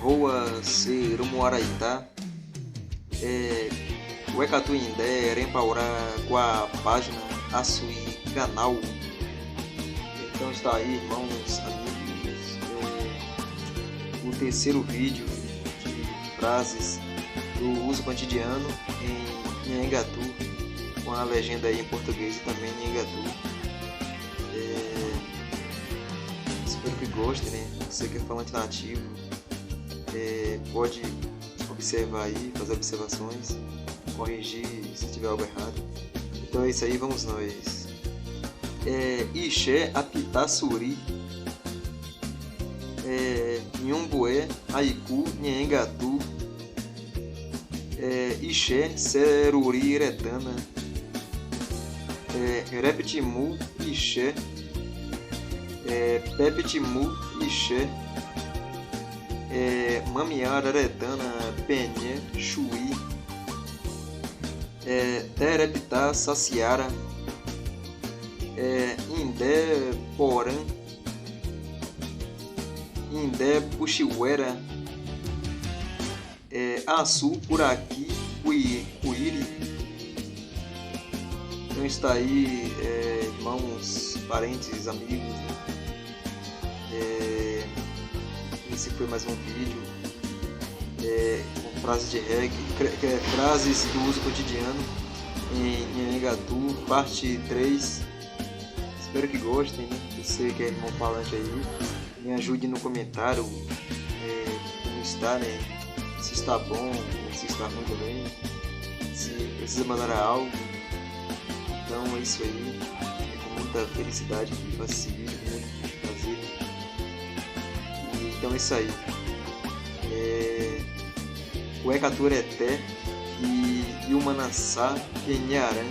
Rua Serumuaraitá, o Ecatuindé, Rempaurá, com a página Açuí Canal. Então está aí, irmãos, amigos, o terceiro vídeo de frases do uso cotidiano em Nhanhangatu, com a legenda aí em português e também em Nhanhangatu. Espero que gostem, né? Você que é falante nativo, pode observar aí, fazer observações, corrigir se tiver algo errado. Então é isso aí, vamos nós. Ixé Apitaçuri, Nhumbué Aiku Nhanhangatu, Ixé Seruri Retana, Repetimu Ixé, Pepetimu Ixé, Mamiara Retana Penha Chuí, Terepitá Saciara, Indé Porã, Indé Puxiuera, Açu Puraqui Cuiri. Então está aí, irmãos, parentes, amigos, né? Esse foi mais um vídeo com frases de reggae, frases do uso cotidiano em Nhanhangatu, parte 3. Espero que gostem, né? Você que é irmão falante aí, me ajude no comentário como está, né? Se está bom, se está ruim também, se precisa mandar algo. Então é isso aí, com muita felicidade que faço esse vídeo, né? Prazer. Então é isso aí. O Ecatureté e o Manassá Penharã.